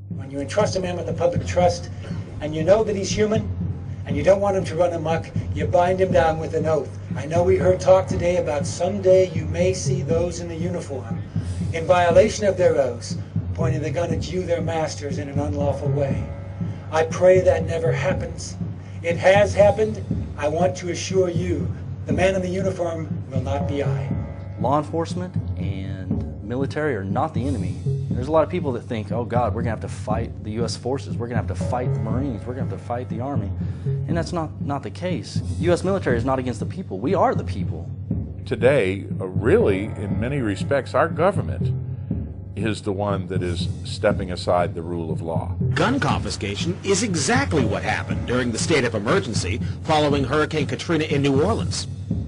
When you entrust a man with the public trust, and you know that he's human, and you don't want him to run amok, you bind him down with an oath. I know we heard talk today about someday you may see those in the uniform, in violation of their oaths, pointing the gun at you, their masters, in an unlawful way. I pray that never happens. It has happened. I want to assure you, the man in the uniform will not be I. Law enforcement and military are not the enemy. There's a lot of people that think, oh God, we're going to have to fight the U.S. forces, we're going to have to fight the Marines, we're going to have to fight the Army. And that's not the case. U.S. military is not against the people. We are the people. Today, really, in many respects, our government is the one that is stepping aside the rule of law. Gun confiscation is exactly what happened during the state of emergency following Hurricane Katrina in New Orleans.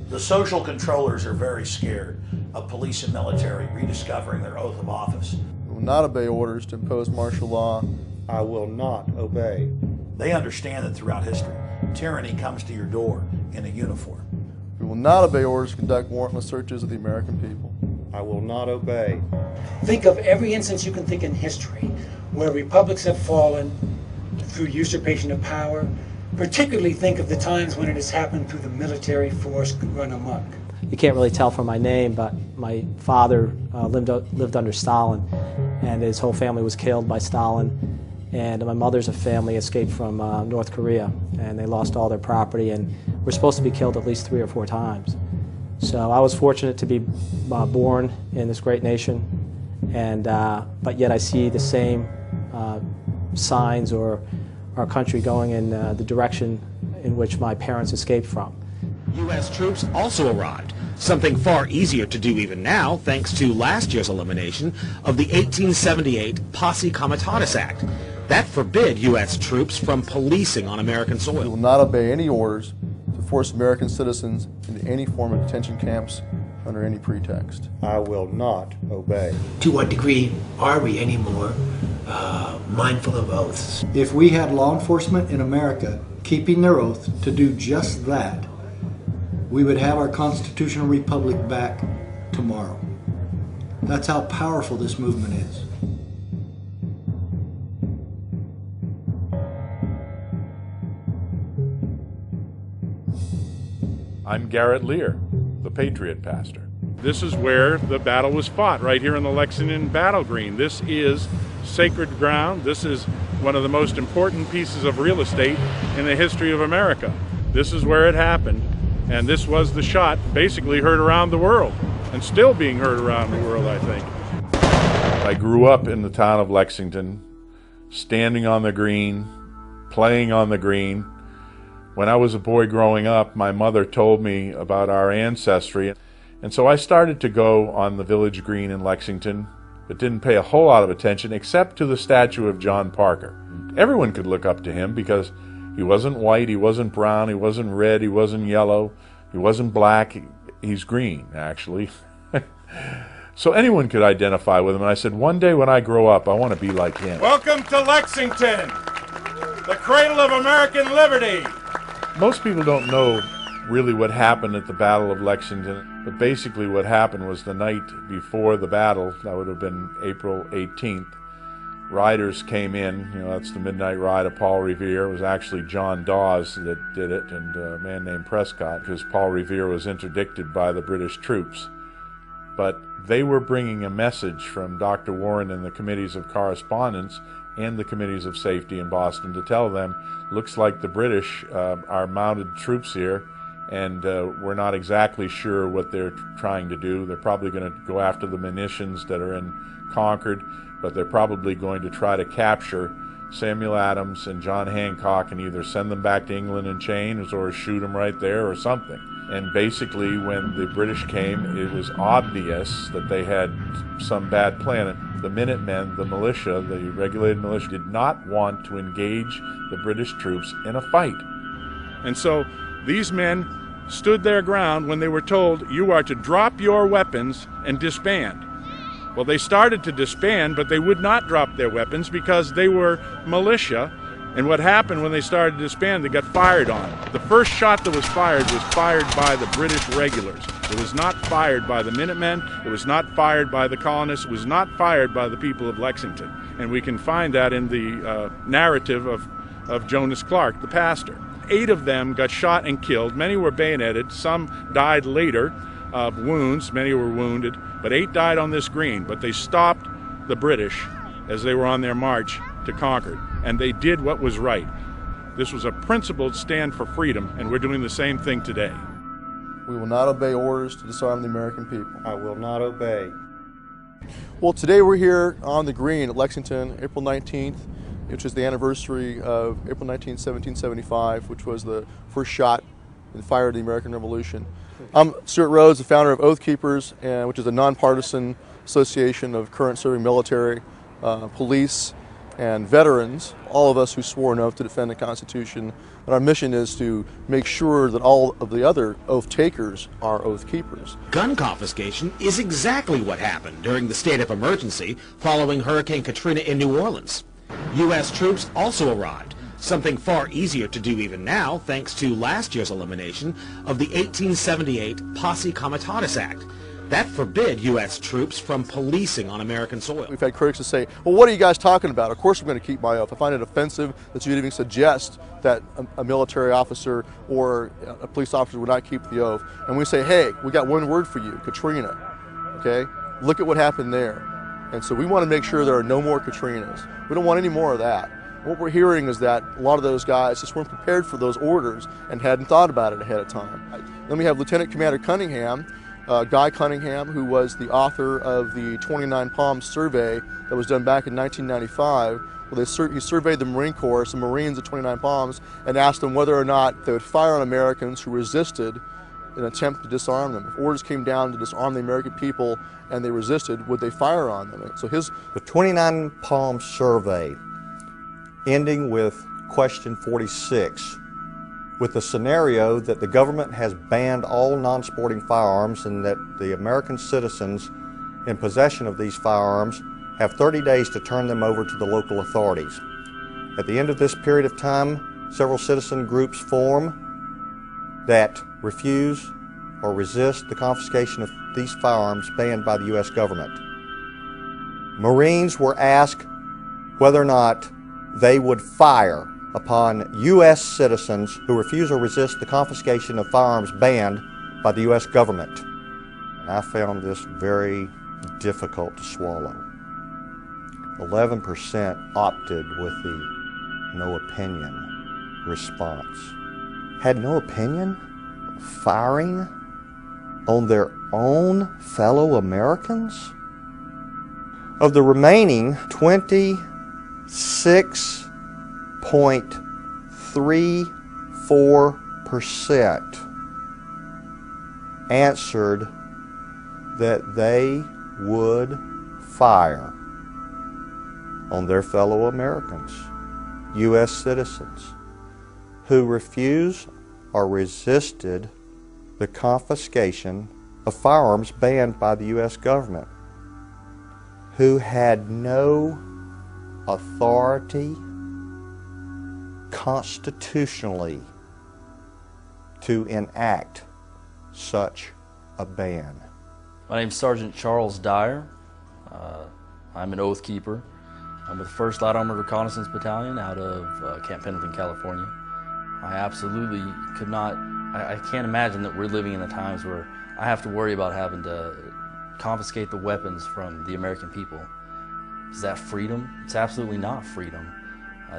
The social controllers are very scared of police and military rediscovering their oath of office. I will not obey orders to impose martial law. I will not obey. They understand that throughout history, tyranny comes to your door in a uniform. We will not obey orders to conduct warrantless searches of the American people. I will not obey. Think of every instance you can think in history where republics have fallen through usurpation of power. Particularly think of the times when it has happened through the military force run amok. You can't really tell from my name, but my father lived under Stalin, and his whole family was killed by Stalin. And my mother's family escaped from North Korea, and they lost all their property, and were supposed to be killed at least 3 or 4 times. So I was fortunate to be born in this great nation, and but yet I see the same signs or our country going in the direction in which my parents escaped from. U.S. troops also arrived, something far easier to do even now thanks to last year's elimination of the 1878 Posse Comitatus Act. That forbid U.S. troops from policing on American We soil. will not obey any orders to force American citizens into any form of detention camps under any pretext. I will not obey. To what degree are we anymore mindful of oaths? If we had law enforcement in America keeping their oath to do just that, we would have our constitutional republic back tomorrow. That's how powerful this movement is. I'm Garrett Lear, the Patriot Pastor. This is where the battle was fought, right here in the Lexington Battle Green. This is sacred ground. This is one of the most important pieces of real estate in the history of America. This is where it happened, and this was the shot basically heard around the world, and still being heard around the world, I think. I grew up in the town of Lexington, standing on the green, playing on the green. When I was a boy growing up, my mother told me about our ancestry, and so I started to go on the village green in Lexington, but didn't pay a whole lot of attention except to the statue of John Parker. Everyone could look up to him because he wasn't white, he wasn't brown, he wasn't red, he wasn't yellow, he wasn't black, he's green, actually. So anyone could identify with him, and I said, one day when I grow up, I want to be like him. Welcome to Lexington, the cradle of American liberty. Most people don't know really what happened at the Battle of Lexington, but basically what happened was the night before the battle, that would have been April 18th, riders came in, that's the midnight ride of Paul Revere. It was actually John Dawes that did it, and a man named Prescott, because Paul Revere was interdicted by the British troops. But they were bringing a message from Dr. Warren and the committees of correspondence and the committees of safety in Boston to tell them, looks like the British are mounted troops here, and we're not exactly sure what they're trying to do. They're probably going to go after the munitions that are in Concord, but they're probably going to try to capture Samuel Adams and John Hancock and either send them back to England in chains or shoot them right there or something. And basically, when the British came, it was obvious that they had some bad plan. The Minutemen, the militia, the regulated militia, did not want to engage the British troops in a fight. And so these men stood their ground when they were told, you are to drop your weapons and disband. Well, they started to disband, but they would not drop their weapons because they were militia. And what happened when they started to disband, they got fired on. The first shot that was fired by the British regulars. It was not fired by the Minutemen. It was not fired by the colonists. It was not fired by the people of Lexington. And we can find that in the narrative of Jonas Clark, the pastor. 8 of them got shot and killed. Many were bayoneted. Some died later of wounds. Many were wounded. But 8 died on this green. But they stopped the British as they were on their march to Concord. And they did what was right. This was a principled stand for freedom, and we're doing the same thing today. We will not obey orders to disarm the American people. I will not obey. Well, today we're here on the green at Lexington, April 19th, which is the anniversary of April 19, 1775, which was the first shot and fire of the American Revolution. I'm Stuart Rhodes, the founder of Oath Keepers, which is a nonpartisan association of current serving military, police, and veterans, all of us who swore an oath to defend the Constitution. And our mission is to make sure that all of the other oath takers are oath keepers. Gun confiscation is exactly what happened during the state of emergency following Hurricane Katrina in New Orleans. U.S. troops also arrived, something far easier to do even now thanks to last year's elimination of the 1878 Posse Comitatus Act. That forbid U.S. troops from policing on American soil. We've had critics that say, well, what are you guys talking about? Of course I'm going to keep my oath. I find it offensive that you even suggest that a military officer or a police officer would not keep the oath. And we say, hey, we got one word for you, Katrina. Okay? Look at what happened there. And so we want to make sure there are no more Katrinas. We don't want any more of that. What we're hearing is that a lot of those guys just weren't prepared for those orders and hadn't thought about it ahead of time. Then we have Lieutenant Commander Cunningham, Guy Cunningham, who was the author of the 29 Palms survey that was done back in 1995. Well, he surveyed the Marine Corps, some Marines at 29 Palms, and asked them whether or not they would fire on Americans who resisted in an attempt to disarm them. If orders came down to disarm the American people and they resisted, would they fire on them? So the 29 Palms survey, ending with question 46, with the scenario that the government has banned all non-sporting firearms and that the American citizens in possession of these firearms have 30 days to turn them over to the local authorities. At the end of this period of time, several citizen groups form that refuse or resist the confiscation of these firearms banned by the U.S. government. Marines were asked whether or not they would fire upon U.S. citizens who refuse or resist the confiscation of firearms banned by the U.S. government. I found this very difficult to swallow. 11% opted with the no opinion response. Had no opinion? Firing on their own fellow Americans? Of the remaining 26.34% answered that they would fire on their fellow Americans, U.S. citizens, who refused or resisted the confiscation of firearms banned by the U.S. government, who had no authority constitutionally to enact such a ban. My name is Sergeant Charles Dyer. I'm an Oath Keeper. I'm with 1st Light Armored Reconnaissance Battalion out of Camp Pendleton, California. I absolutely could not, I can't imagine that we're living in the times where I have to worry about having to confiscate the weapons from the American people. Is that freedom? It's absolutely not freedom.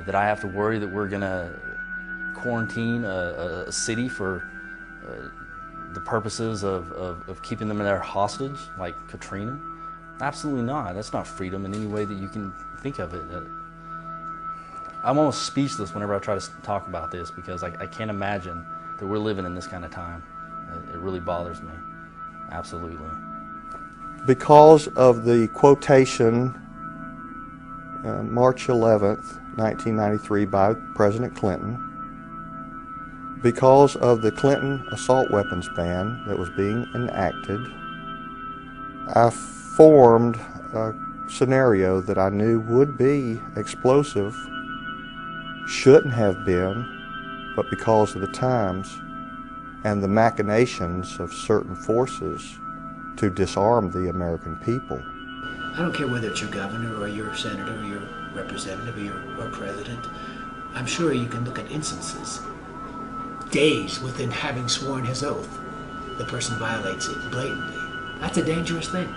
That I have to worry that we're going to quarantine a city for the purposes of keeping them in their hostage, like Katrina? Absolutely not. That's not freedom in any way that you can think of it. I'm almost speechless whenever I try to talk about this because I can't imagine that we're living in this kind of time. It really bothers me. Absolutely. Because of the quotation March 11th, 1993 by President Clinton, because of the Clinton assault weapons ban that was being enacted, I formed a scenario that I knew would be explosive, shouldn't have been, but because of the times and the machinations of certain forces to disarm the American people. I don't care whether it's your governor or your senator or your representative or your president. I'm sure you can look at instances, days within having sworn his oath, the person violates it blatantly. That's a dangerous thing.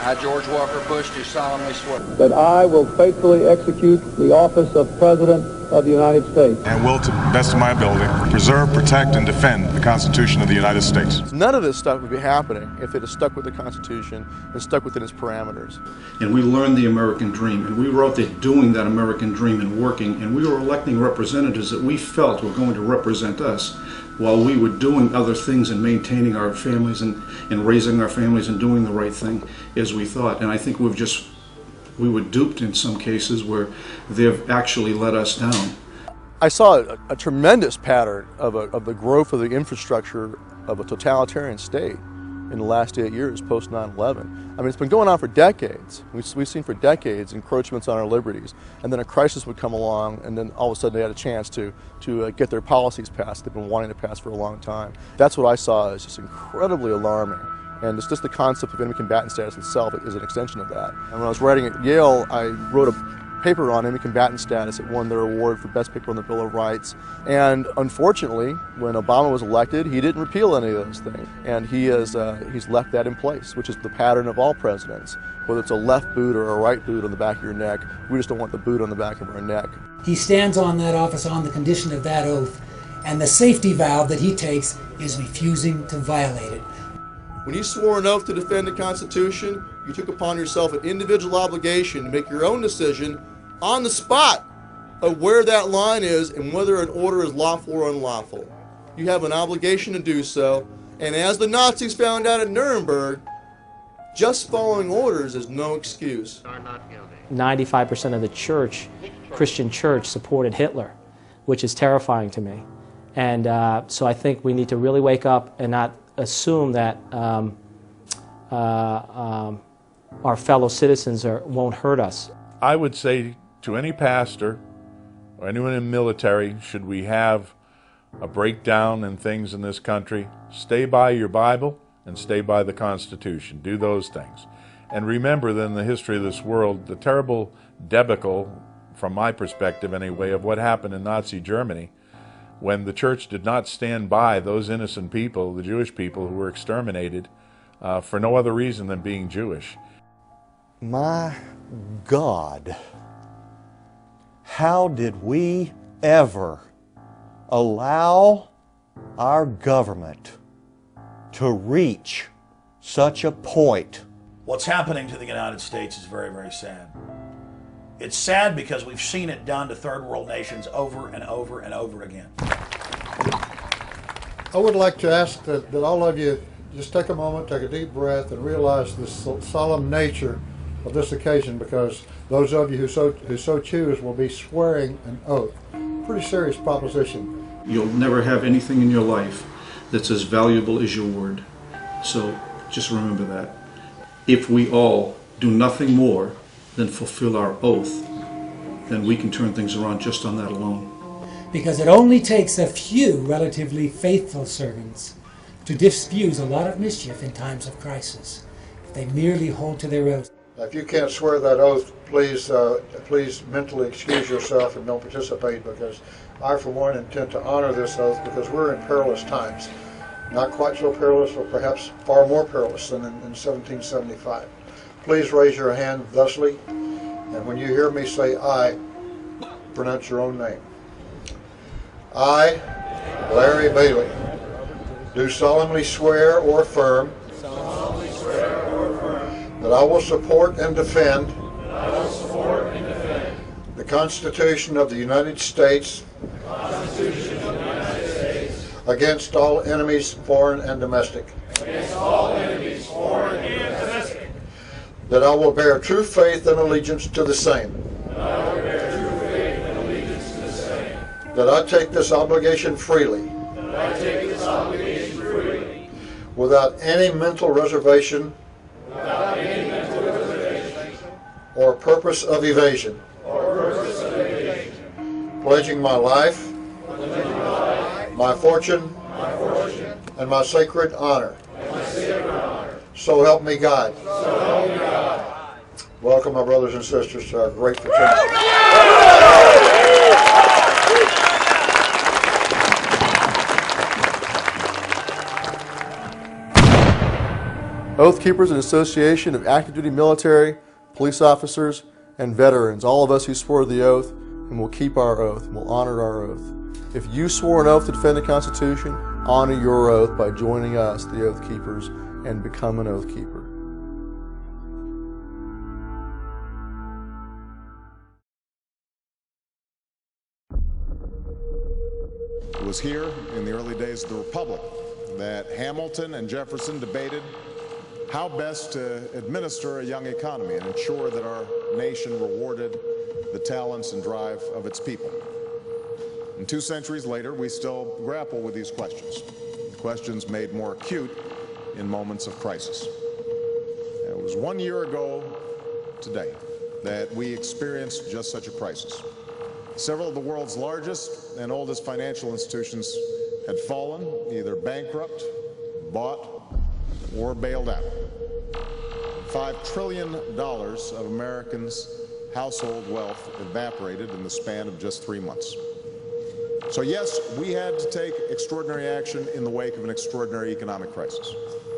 I, George Walker Bush, do solemnly swear that I will faithfully execute the office of President of the United States. And will, to the best of my ability, preserve, protect, and defend the Constitution of the United States. None of this stuff would be happening if it had stuck with the Constitution and stuck within its parameters. And we learned the American dream, and we were out there doing that American dream and working, and we were electing representatives that we felt were going to represent us while we were doing other things and maintaining our families and raising our families and doing the right thing as we thought. And I think we were duped in some cases where they've actually let us down. I saw a tremendous pattern of the growth of the infrastructure of a totalitarian state in the last 8 years post 9/11. I mean, it's been going on for decades. We've seen for decades encroachments on our liberties, and then a crisis would come along, and then all of a sudden they had a chance to get their policies passed they've been wanting to pass for a long time. That's what I saw as just incredibly alarming. And it's just the concept of enemy combatant status itself is an extension of that. And when I was writing at Yale, I wrote a paper on enemy combatant status. It won their award for best paper on the Bill of Rights. And unfortunately, when Obama was elected, he didn't repeal any of those things. And he's left that in place, which is the pattern of all presidents. Whether it's a left boot or a right boot on the back of your neck, we just don't want the boot on the back of our neck. He stands on that office on the condition of that oath, and the safety valve that he takes is refusing to violate it. When you swore an oath to defend the Constitution, you took upon yourself an individual obligation to make your own decision on the spot of where that line is and whether an order is lawful or unlawful. You have an obligation to do so, and as the Nazis found out at Nuremberg, just following orders is no excuse. 95% of the church, Christian church, supported Hitler, which is terrifying to me. And so I think we need to really wake up and not assume that our fellow citizens won't hurt us. I would say to any pastor or anyone in the military, should we have a breakdown in things in this country, stay by your Bible and stay by the Constitution. Do those things. And remember that in the history of this world, the terrible debacle, from my perspective anyway, of what happened in Nazi Germany, when the church did not stand by those innocent people, the Jewish people who were exterminated for no other reason than being Jewish. My God, how did we ever allow our government to reach such a point? What's happening to the United States is very, very sad. It's sad because we've seen it done to third world nations over and over and over again. I would like to ask that all of you just take a moment, take a deep breath, and realize the solemn nature of this occasion, because those of you who so choose will be swearing an oath. Pretty serious proposition. You'll never have anything in your life that's as valuable as your word. So just remember that. If we all do nothing more than fulfill our oath, then we can turn things around just on that alone. Because it only takes a few relatively faithful servants to diffuse a lot of mischief in times of crisis, if they merely hold to their oath. If you can't swear that oath, please mentally excuse yourself and don't participate, because I, for one, intend to honor this oath, because we're in perilous times. Not quite so perilous, or perhaps far more perilous than in 1775. Please raise your hand thusly, and when you hear me say "I," pronounce your own name. I, Larry Bailey, do solemnly swear or affirm that I will support and defend the Constitution of the United States against all enemies, foreign and domestic. That I will bear true faith and allegiance to the same. That I take this obligation freely. Without any mental reservation or purpose of evasion. Pledging my life, my fortune, and my sacred honor. So help me God. Welcome, my brothers and sisters, to our great fraternity. Oath Keepers, an association of active duty military, police officers, and veterans, all of us who swore the oath, and will keep our oath, and will honor our oath. If you swore an oath to defend the Constitution, honor your oath by joining us, the Oath Keepers, and become an Oath Keeper. It was here in the early days of the Republic that Hamilton and Jefferson debated how best to administer a young economy and ensure that our nation rewarded the talents and drive of its people. And 2 centuries later, we still grapple with these questions, questions made more acute in moments of crisis. It was 1 year ago today that we experienced just such a crisis. Several of the world's largest and oldest financial institutions had fallen, either bankrupt, bought, or bailed out. $5 trillion of Americans' household wealth evaporated in the span of just 3 months. So yes, we had to take extraordinary action in the wake of an extraordinary economic crisis.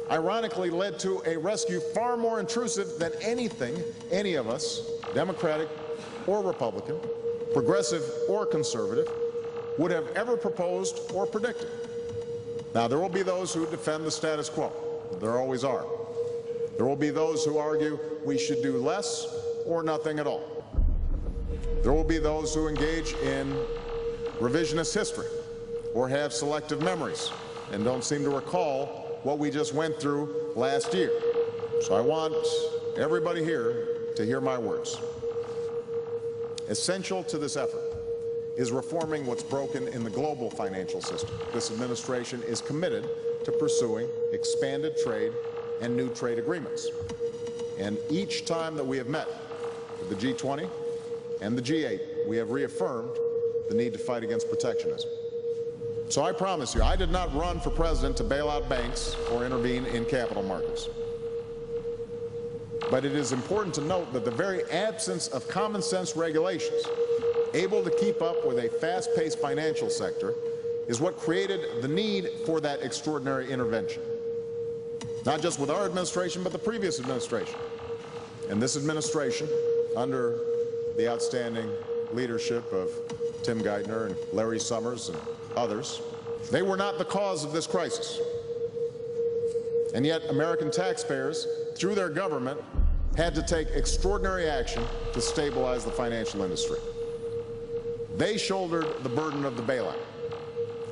Ironically, led to a rescue far more intrusive than anything any of us, Democratic or Republican, progressive or conservative, would have ever proposed or predicted. Now, there will be those who defend the status quo. There always are. There will be those who argue we should do less or nothing at all. There will be those who engage in revisionist history or have selective memories and don't seem to recall what we just went through last year. So I want everybody here to hear my words. Essential to this effort is reforming what's broken in the global financial system. This administration is committed to pursuing expanded trade and new trade agreements. And each time that we have met with the G20 and the G8, we have reaffirmed the need to fight against protectionism. So I promise you, I did not run for president to bail out banks or intervene in capital markets. But it is important to note that the very absence of common sense regulations able to keep up with a fast-paced financial sector is what created the need for that extraordinary intervention. Not just with our administration, but the previous administration. And this administration, under the outstanding leadership of Tim Geithner and Larry Summers and others, they were not the cause of this crisis. And yet American taxpayers, through their government, had to take extraordinary action to stabilize the financial industry. They shouldered the burden of the bailout,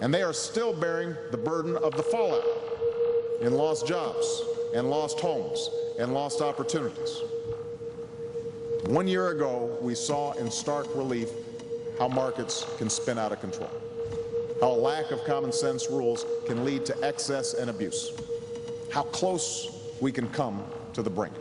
and they are still bearing the burden of the fallout in lost jobs and lost homes and lost opportunities. 1 year ago, we saw in stark relief how markets can spin out of control, how a lack of common sense rules can lead to excess and abuse, how close we can come to the brink.